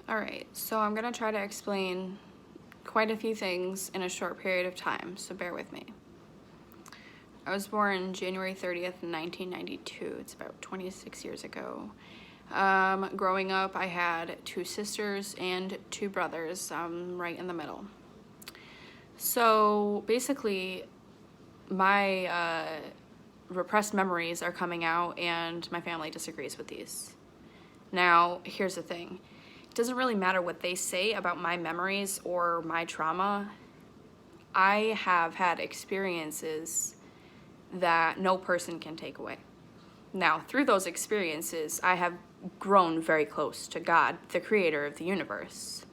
Alright, so I'm gonna try to explain quite a few things in a short period of time, so bear with me. I was born January 30th, 1992. It's about 26 years ago. Growing up, I had 2 sisters and 2 brothers. I'm right in the middle. So basically, my repressed memories are coming out, and my family disagrees with these. Now, here's the thing. It doesn't really matter what they say about my memories or my trauma. I have had experiences that no person can take away. Now, through those experiences, I have grown very close to God, the creator of the universe.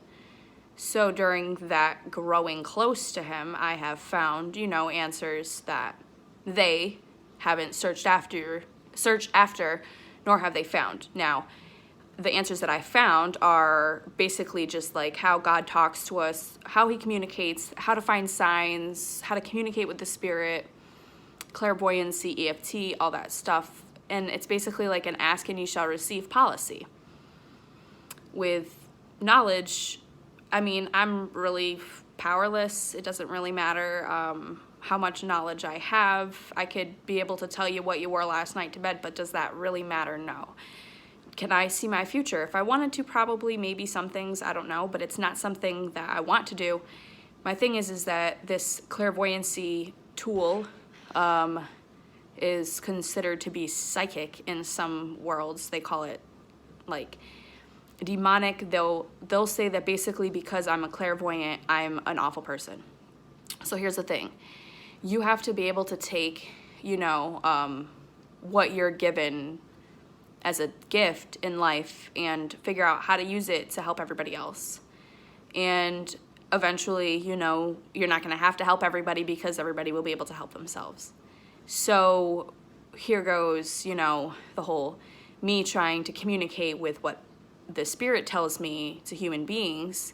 So during that growing close to him, I have found, answers that they haven't searched after, nor have they found. Now, the answers that I found are basically just like how God talks to us, how he communicates, how to find signs, how to communicate with the spirit, clairvoyancy, EFT, all that stuff. And it's basically like an ask and you shall receive policy. With knowledge, I'm really powerless. It doesn't really matter how much knowledge I have. I could be able to tell you what you wore last night to bed, but does that really matter? No. Can I see my future? If I wanted to, probably, maybe some things, I don't know, but it's not something that I want to do. My thing is that this clairvoyancy tool is considered to be psychic in some worlds. They call it like demonic. They'll say that basically because I'm a clairvoyant, I'm an awful person. So here's the thing. You have to be able to take, what you're given as a gift in life and figure out how to use it to help everybody else. And eventually, you're not going to have to help everybody because everybody will be able to help themselves. So here goes, the whole me trying to communicate with what the spirit tells me to human beings,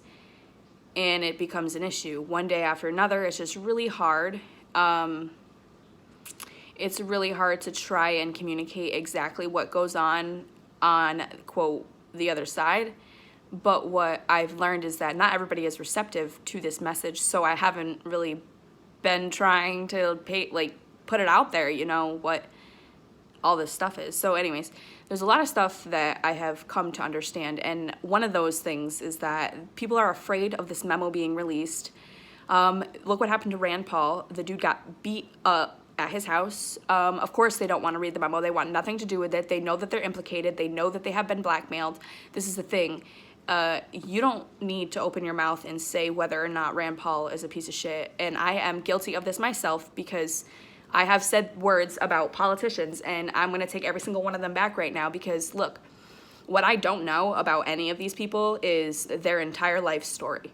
and it becomes an issue. One day after another, it's just really hard. It's really hard to try and communicate exactly what goes on, quote, the other side. But what I've learned is that not everybody is receptive to this message, so I haven't really been trying to put it out there, what all this stuff is. So anyways, there's a lot of stuff that I have come to understand, and one of those things is that people are afraid of this memo being released. Look what happened to Rand Paul. The dude got beat up at his house. Of course they don't want to read the memo. They want nothing to do with it. They know that they're implicated. They know that they have been blackmailed. This is the thing. You don't need to open your mouth and say whether or not Rand Paul is a piece of shit. And I am guilty of this myself because I have said words about politicians, and I'm going to take every single one of them back right now because, look, what I don't know about any of these people is their entire life story.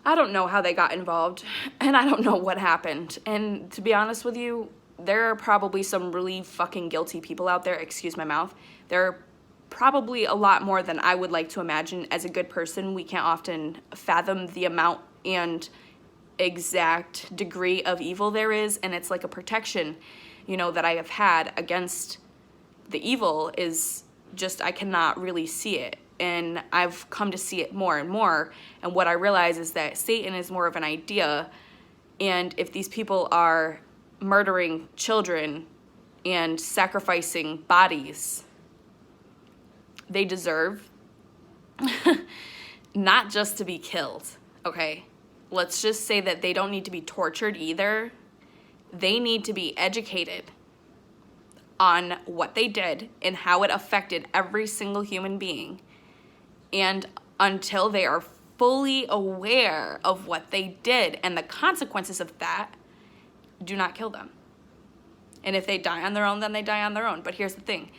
I don't know how they got involved, and I don't know what happened. And to be honest with you, there are probably some really fucking guilty people out there, excuse my mouth. There are probably a lot more than I would like to imagine. As a good person, we can't often fathom the amount and exact degree of evil there is, and it's like a protection, that I have had against the evil is just I cannot really see it. And I've come to see it more and more. And what I realize is that Satan is more of an idea. And if these people are murdering children and sacrificing bodies, they deserve not just to be killed, okay? Let's just say that they don't need to be tortured either. They need to be educated on what they did and how it affected every single human being. And until they are fully aware of what they did and the consequences of that, do not kill them. And if they die on their own, then they die on their own. But here's the thing.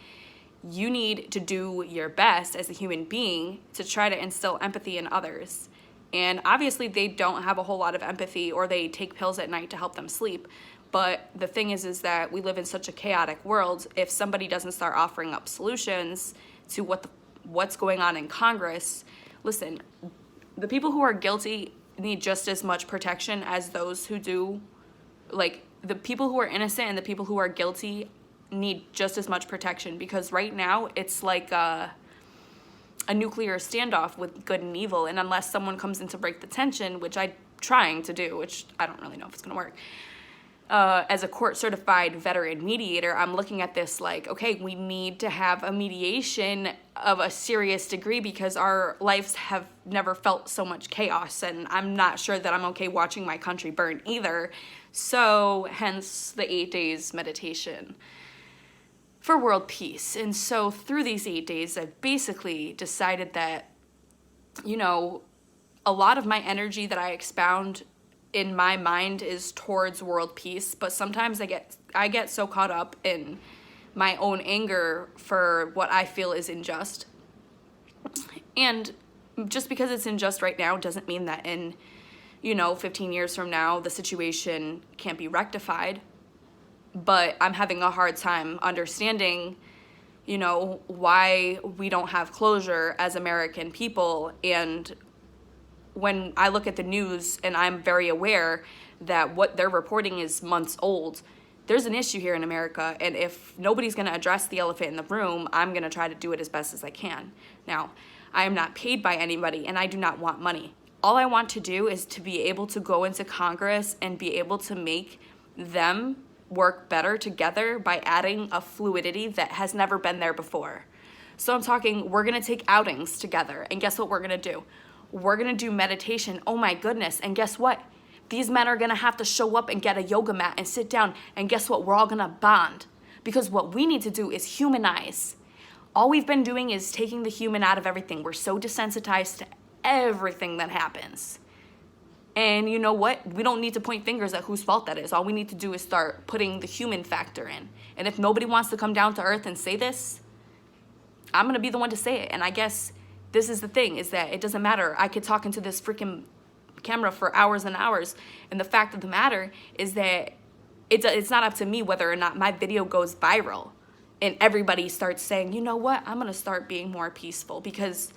You need to do your best as a human being to try to instill empathy in others. And obviously they don't have a whole lot of empathy, or they take pills at night to help them sleep. But the thing is that we live in such a chaotic world. If somebody doesn't start offering up solutions to what's going on in Congress, listen, the people who are guilty need just as much protection as those who do. Like, the people who are innocent and the people who are guilty need just as much protection, because right now it's like a nuclear standoff with good and evil. And unless someone comes in to break the tension, which I'm trying to do, which I don't really know if it's going to work, as a court-certified veteran mediator, I'm looking at this like, okay, we need to have a mediation of a serious degree because our lives have never felt so much chaos, and I'm not sure that I'm okay watching my country burn either. So, hence the 8 days meditation for world peace. And so through these 8 days, I've basically decided that, you know, a lot of my energy that I expound in my mind is towards world peace, but sometimes I get so caught up in my own anger for what I feel is unjust. And just because it's unjust right now doesn't mean that in, 15 years from now the situation can't be rectified. But I'm having a hard time understanding, why we don't have closure as American people. And when I look at the news and I'm very aware that what they're reporting is months old, there's an issue here in America. And if nobody's going to address the elephant in the room, I'm going to try to do it as best as I can. Now, I am not paid by anybody and I do not want money. All I want to do is to be able to go into Congress and be able to make them work better together by adding a fluidity that has never been there before. So I'm talking, we're going to take outings together. And guess what we're going to do? We're going to do meditation. Oh my goodness. And guess what? These men are going to have to show up and get a yoga mat and sit down. And guess what? We're all going to bond. Because what we need to do is humanize. All we've been doing is taking the human out of everything. We're so desensitized to everything that happens. And you know what? We don't need to point fingers at whose fault that is. All we need to do is start putting the human factor in. And if nobody wants to come down to earth and say this, I'm going to be the one to say it. And I guess this is the thing, is that it doesn't matter. I could talk into this freaking camera for hours and hours. And the fact of the matter is that it's not up to me whether or not my video goes viral. And everybody starts saying, you know what? I'm going to start being more peaceful because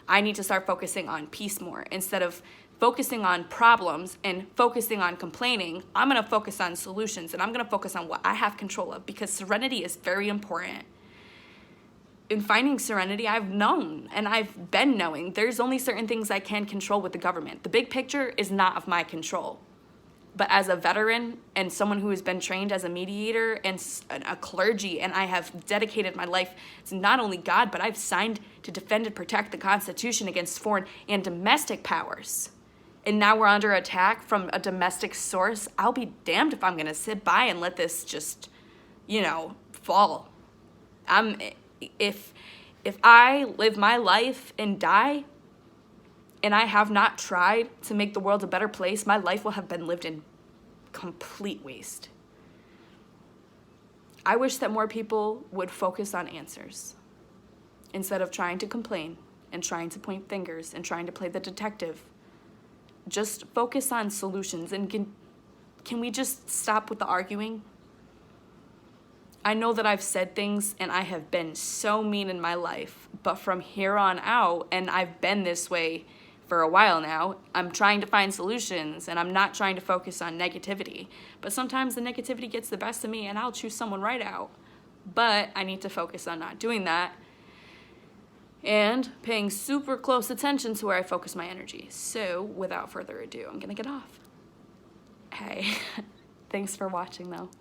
I need to start focusing on peace more. Instead of focusing on problems and focusing on complaining, I'm going to focus on solutions and I'm going to focus on what I have control of because serenity is very important. In finding serenity, I've known and I've been knowing there's only certain things I can control with the government. The big picture is not of my control. But as a veteran and someone who has been trained as a mediator and a clergy, and I have dedicated my life to not only God, but I've signed to defend and protect the Constitution against foreign and domestic powers. And now we're under attack from a domestic source. I'll be damned if I'm going to sit by and let this just, fall. If I live my life and die, and I have not tried to make the world a better place, my life will have been lived in complete waste. I wish that more people would focus on answers instead of trying to complain and trying to point fingers and trying to play the detective. Just focus on solutions. And can we just stop with the arguing? I know that I've said things and I have been so mean in my life, but from here on out, and I've been this way for a while now, I'm trying to find solutions and I'm not trying to focus on negativity. But sometimes the negativity gets the best of me and I'll choose someone right out. But I need to focus on not doing that and paying super close attention to where I focus my energy. So without further ado, I'm gonna get off. Hey, thanks for watching though.